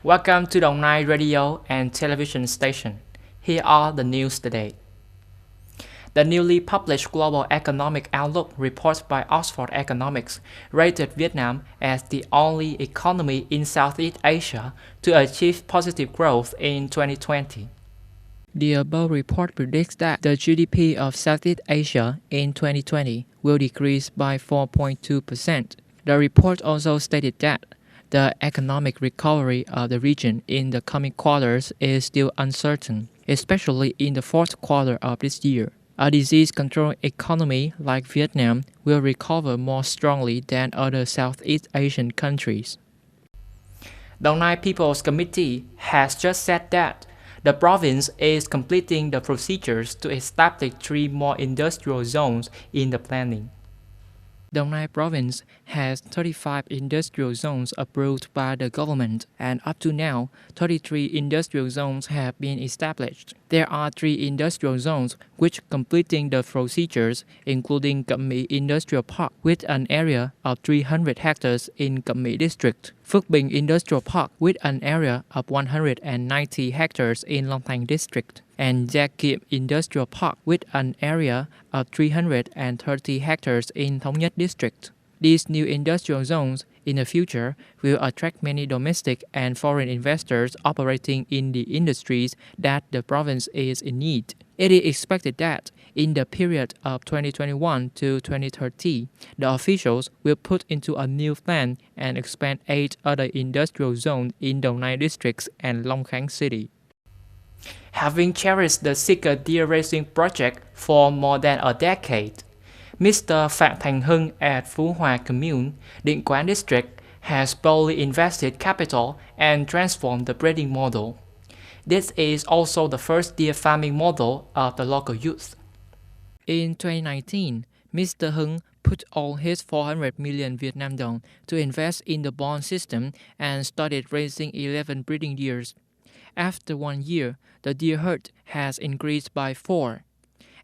Welcome to Đồng Nai Radio and Television Station. Here are the news today. The newly published Global Economic Outlook report by Oxford Economics rated Vietnam as the only economy in Southeast Asia to achieve positive growth in 2020. The above report predicts that the GDP of Southeast Asia in 2020 will decrease by 4.2%. The report also stated that the economic recovery of the region in the coming quarters is still uncertain, especially in the fourth quarter of this year. A disease-controlled economy like Vietnam will recover more strongly than other Southeast Asian countries. Đồng Nai People's Committee has just said that the province is completing the procedures to establish 3 more industrial zones in the planning. Đồng Nai province has 35 industrial zones approved by the government, and up to now, 33 industrial zones have been established. There are 3 industrial zones which completing the procedures, including Cẩm Mỹ Industrial Park with an area of 300 hectares in Cẩm Mỹ District, Phước Bình Industrial Park with an area of 190 hectares in Long Thành District, and Gia Kiệm Industrial Park with an area of 330 hectares in Thống Nhất District. These new industrial zones in the future will attract many domestic and foreign investors operating in the industries that the province is in need. It is expected that in the period of 2021 to 2030, the officials will put into a new plan and expand 8 other industrial zones in Đồng Nai districts and Long Khánh City. Having cherished the Seeker Deer Racing project for more than a decade, Mr. Phạm Thành Hưng at Phú Hòa Commune, Định Quán District, has boldly invested capital and transformed the breeding model. This is also the first deer farming model of the local youth. In 2019, Mr. Hưng put all his 400 million Vietnam dong to invest in the bond system and started raising 11 breeding deers. After 1 year, the deer herd has increased by 4,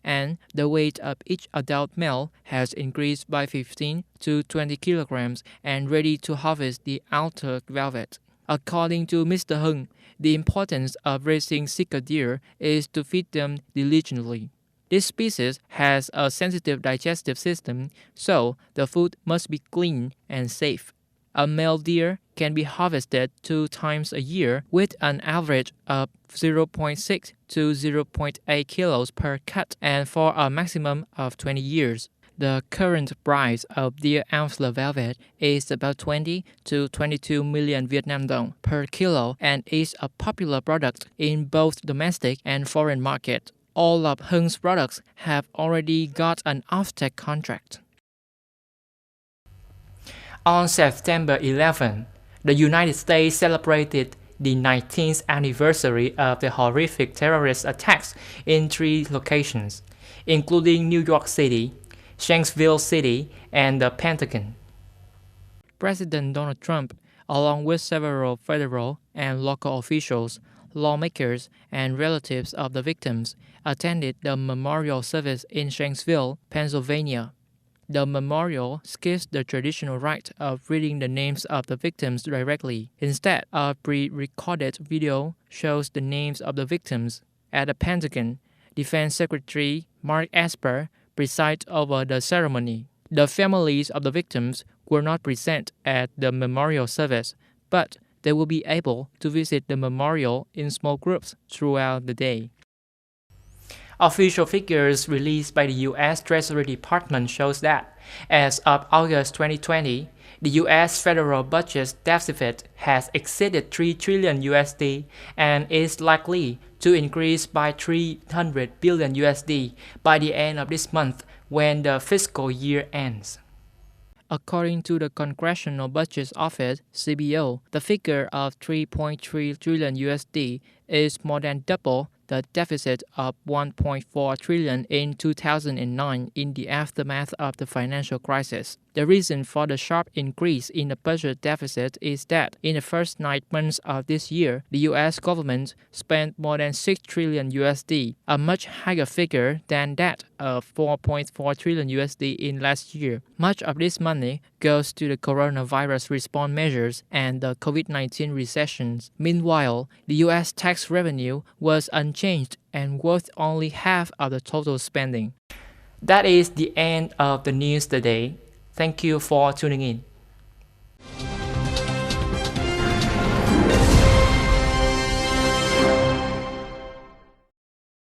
and the weight of each adult male has increased by 15 to 20 kilograms and ready to harvest the outer velvet. According to Mr. Hưng, the importance of raising Seeker deer is to feed them diligently. This species has a sensitive digestive system, so the food must be clean and safe. A male deer can be harvested 2 times a year with an average of 0.6 to 0.8 kilos per cut and for a maximum of 20 years. The current price of deer antler velvet is about 20 to 22 million Vietnam dong per kilo and is a popular product in both domestic and foreign market. All of Hung's products have already got an offtake contract. On September 11, the United States celebrated the 19th anniversary of the horrific terrorist attacks in 3 locations, including New York City, Shanksville City, and the Pentagon. President Donald Trump, along with several federal and local officials, lawmakers, and relatives of the victims, attended the memorial service in Shanksville, Pennsylvania. The memorial skips the traditional right of reading the names of the victims directly. Instead, a pre-recorded video shows the names of the victims. At the Pentagon, Defense Secretary Mark Esper presided over the ceremony. The families of the victims were not present at the memorial service, but they will be able to visit the memorial in small groups throughout the day. Official figures released by the U.S. Treasury Department shows that, as of August 2020, the U.S. federal budget deficit has exceeded 3 trillion USD and is likely to increase by 300 billion USD by the end of this month when the fiscal year ends. According to the Congressional Budget Office (CBO), the figure of 3.3 trillion USD is more than double the deficit of 1.4 trillion in 2009 in the aftermath of the financial crisis. The reason for the sharp increase in the budget deficit is that in the first 9 months of this year, the US government spent more than 6 trillion USD, a much higher figure than that of 4.4 trillion USD in last year. Much of this money goes to the coronavirus response measures and the COVID-19 recessions. Meanwhile, the US tax revenue was unchanged and worth only half of the total spending. That is the end of the news today. Thank you for tuning in.